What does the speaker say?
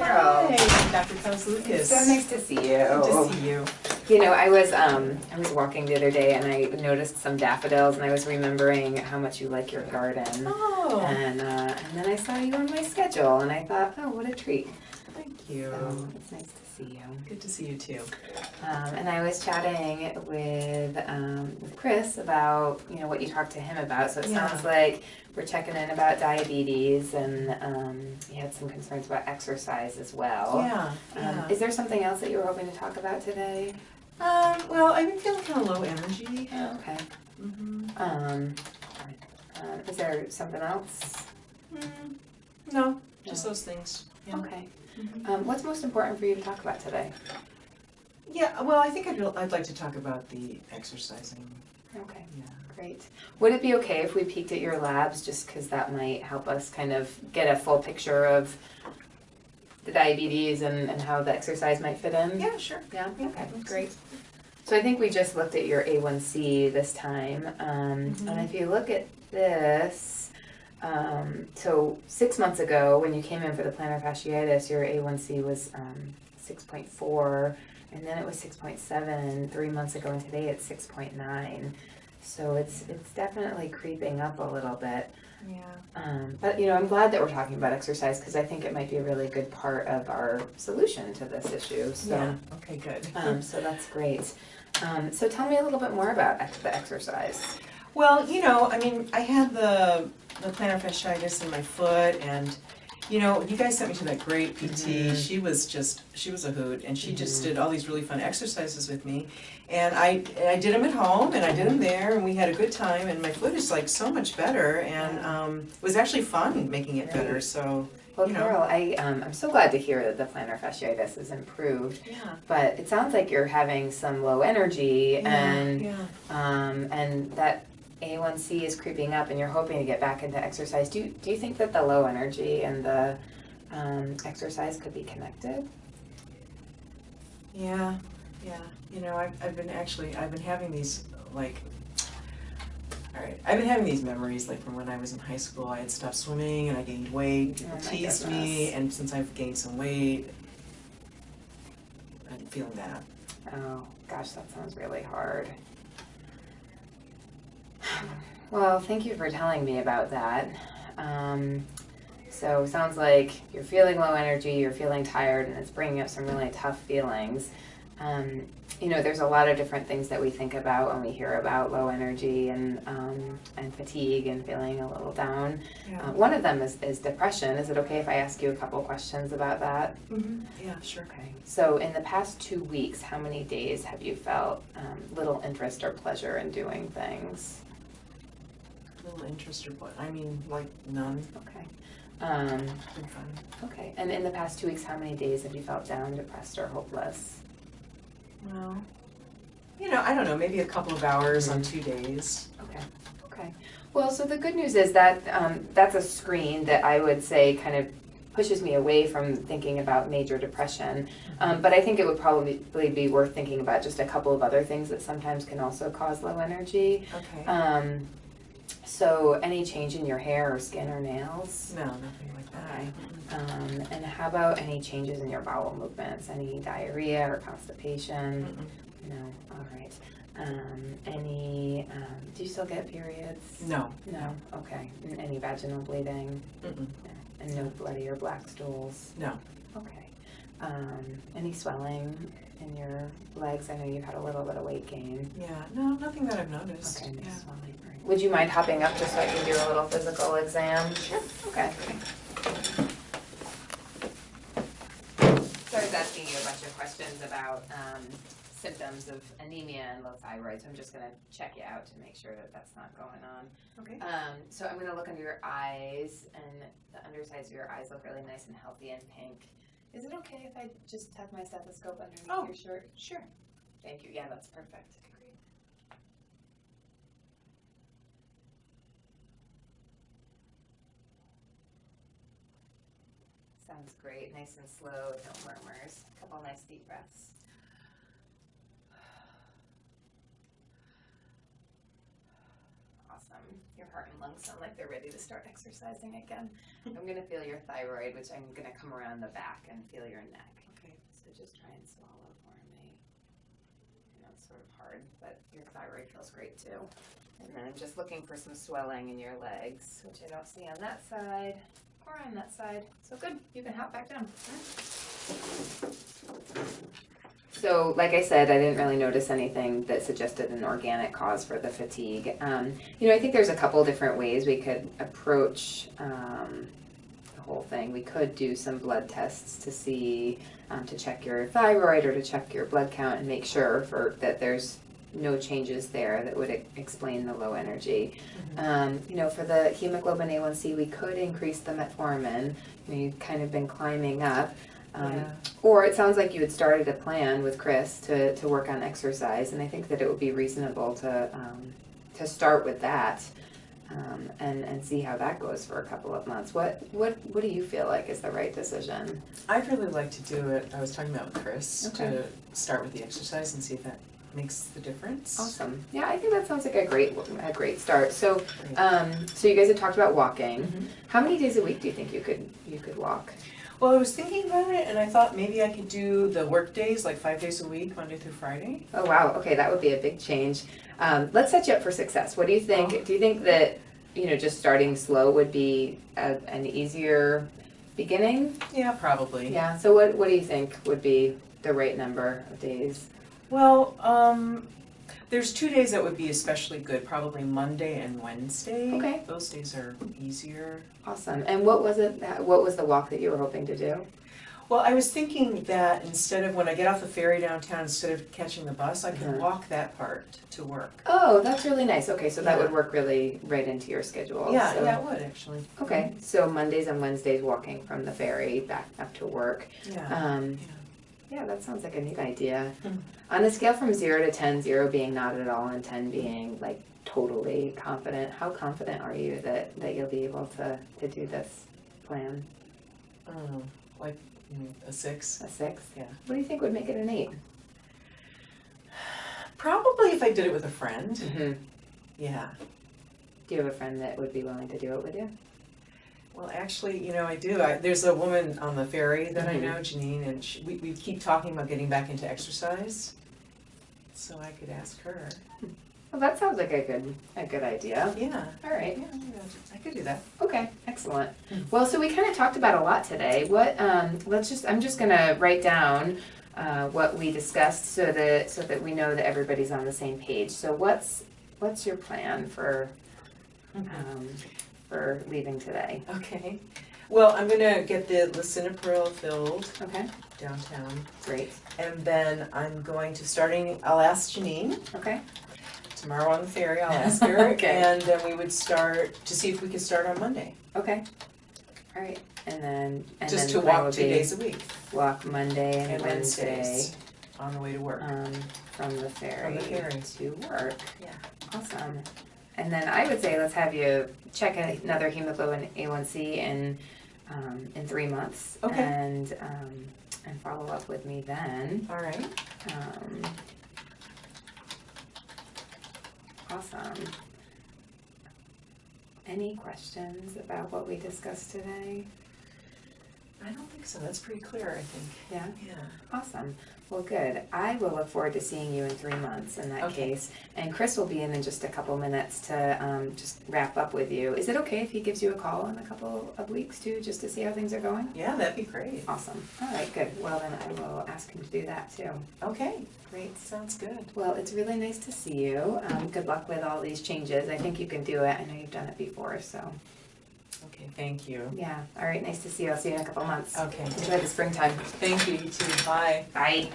Carol. Hi, Dr. Kozlukis. So nice to see you. Good to see you. You know, I was walking the other day and I noticed some daffodils and I was remembering how much you like your garden. Oh. And then I saw you on my schedule and I thought, oh, what a treat. Thank you. So it's nice to see you. Good to see you too. And I was chatting with Chris about, you know, what you talked to him about. So it sounds like we're checking in about diabetes and you had some concerns about exercise as well. Yeah. Is there something else that you were hoping to talk about today? Well, I've been feeling kind of low energy. Oh, okay. Mm-hmm. Is there something else? No, just those things. Yeah. Okay. Mm-hmm. What's most important for you to talk about today? Yeah, well, I think I'd like to talk about the exercising. Okay. Yeah. Great. Would it be okay if we peeked at your labs just because that might help us kind of get a full picture of the diabetes and how the exercise might fit in? Yeah, sure. Yeah? Okay, great. So I think we just looked at your A1C this time. And if you look at this, so 6 months ago when you came in for the plantar fasciitis, your A1C was 6.4, and then it was 6.7 3 months ago, and today it's 6.9. So it's definitely creeping up a little bit. Yeah. But you know, I'm glad that we're talking about exercise because I think it might be a really good part of our solution to this issue. So, Yeah. Okay, good. so that's great. So tell me a little bit more about the exercise. Well, you know, I mean, I had the plantar fasciitis in my foot, and you know, you guys sent me to that great PT. She was a hoot, and she just did all these really fun exercises with me. And I did them at home, and I did them there, and we had a good time, and my foot is like so much better, and it was actually fun making it better, so. Well, you know. Carol, I'm so glad to hear that the plantar fasciitis has improved. Yeah. But it sounds like you're having some low energy, and that A1C is creeping up, and you're hoping to get back into exercise. Do you think that the low energy and the exercise could be connected? Yeah. You know, I've been having these I've been having these memories like from when I was in high school. I had stopped swimming and I gained weight. People teased me, and since I've gained some weight, I'm feeling that. Oh gosh, that sounds really hard. Well, thank you for telling me about that. So it sounds like you're feeling low energy, you're feeling tired, and it's bringing up some really tough feelings. You know, there's a lot of different things that we think about when we hear about low energy and fatigue and feeling a little down. Yeah. One of them is depression. Is it okay if I ask you a couple questions about that? Yeah, sure. Okay. So in the past 2 weeks, how many days have you felt little interest or pleasure in doing things? Little interest or what? I mean, like none. Okay. It's been fun. Okay. And in the past 2 weeks, how many days have you felt down, depressed, or hopeless? Well, you know, I don't know, maybe a couple of hours on 2 days. Okay. Well, so the good news is that that's a screen that I would say kind of pushes me away from thinking about major depression. But I think it would probably be worth thinking about just a couple of other things that sometimes can also cause low energy. Okay. So any change in your hair or skin or nails? No, nothing like that. Okay. And how about any changes in your bowel movements? Any diarrhea or constipation? No. All right. Do you still get periods? No. No. Okay. And any vaginal bleeding? No. And no bloody or black stools? No. Okay. Any swelling in your legs? I know you've had a little bit of weight gain. Yeah. No, nothing that I've noticed. Okay. No Yeah. swelling. Right. Would you mind hopping up just so I can do a little physical exam? Sure. Okay. So I was asking you a bunch of questions about symptoms of anemia and low thyroid, so I'm just going to check you out to make sure that that's not going on. Okay. So I'm going to look under your eyes, and the undersides of your eyes look really nice and healthy and pink. Is it okay if I just tuck my stethoscope underneath your shirt? Sure. Thank you. Yeah, that's perfect. Great. Sounds great. Nice and slow, no murmurs. A couple nice deep breaths. Awesome. Your heart and lung sound like they're ready to start exercising again. I'm gonna feel your thyroid, which I'm gonna come around the back and feel your neck. Okay. So just try and swallow for me. I know it's sort of hard, but your thyroid feels great too. And then I'm just looking for some swelling in your legs, which I don't see on that side or on that side. So good, you can hop back down. So, like I said, I didn't really notice anything that suggested an organic cause for the fatigue. I think there's a couple different ways we could approach the whole thing. We could do some blood tests to see, to check your thyroid or to check your blood count and make sure that there's no changes there that would explain the low energy. For the hemoglobin A1C, we could increase the metformin. You've kind of been climbing up. Or it sounds like you had started a plan with Chris to work on exercise, and I think that it would be reasonable to start with that and see how that goes for a couple of months. What do you feel like is the right decision? I'd really like to do it. I was talking about with Chris Okay. to start with the exercise and see if that makes the difference. Awesome. Yeah, I think that sounds like a great start. So, Great. so you guys had talked about walking. Mhm. How many days a week do you think you could walk? Well, I was thinking about it, and I thought maybe I could do the work days, like 5 days a week, Monday through Friday. Oh wow. Okay, that would be a big change. Let's set you up for success. What do you think? Oh. Do you think that just starting slow would be an easier beginning? Yeah, probably. Yeah. So what do you think would be the right number of days? Well, there's 2 days that would be especially good, probably Monday and Wednesday. Okay. Those days are easier. Awesome. And what was it? What was the walk that you were hoping to do? Well, I was thinking that instead of when I get off the ferry downtown, instead of catching the bus, I could walk that part to work. Oh, that's really nice. Okay, so that Yeah. would work really right into your schedule. Yeah, so. yeah, it would actually. Okay, so Mondays and Wednesdays walking from the ferry back up to work. Yeah. Yeah, that sounds like a neat idea. Mhm. On a scale from 0 to 10, 0 being not at all and 10 being like totally confident, how confident are you that you'll be able to do this plan? Oh, like a 6. A 6? Yeah. What do you think would make it an 8? Probably if I did it with a friend. Mm-hmm. Yeah. Do you have a friend that would be willing to do it with you? Well, actually, I do. There's a woman on the ferry that I Mhm. know, Janine, and we keep talking about getting back into exercise. So I could ask her. Well, that sounds like a good idea. Yeah. All right. Yeah, I could do that. Okay, excellent. Mm. Well, so we kind of talked about a lot today. I'm just gonna write down what we discussed so that we know that everybody's on the same page. So what's your plan for leaving today? Okay. Well, I'm gonna get the lisinopril filled Okay, downtown, great. and then I'm going to I'll ask Janine Okay, tomorrow on the ferry. I'll ask her, Okay. and then we would start to see if we could start on Monday. okay. All right, and then Just the to plan walk will 2 be days a week walk Monday and Wednesday Wednesdays on the way to work. from the ferry ferry. to work. Yeah. Awesome. And then I would say let's have you check another hemoglobin A1C in 3 months. Okay. And follow up with me then. All right. Awesome. Any questions about what we discussed today? I don't think so. That's pretty clear, I think. Yeah. Yeah. Awesome. Well, good. I will look forward to seeing you in 3 months in that Okay. case. And Chris will be in just a couple minutes to just wrap up with you. Is it okay if he gives you a call in a couple of weeks too, just to see how things are going? Yeah, that'd be great. Awesome. All right, good. Well, then I will ask him to do that too. Okay. Great. Sounds good. Well, it's really nice to see you. Good luck with all these changes. I think you can do it. I know you've done it before, so Okay, thank you. yeah. All right, nice to see you. I'll see you in a couple months. Okay. Enjoy the springtime. Thank you, you too. Bye. Bye.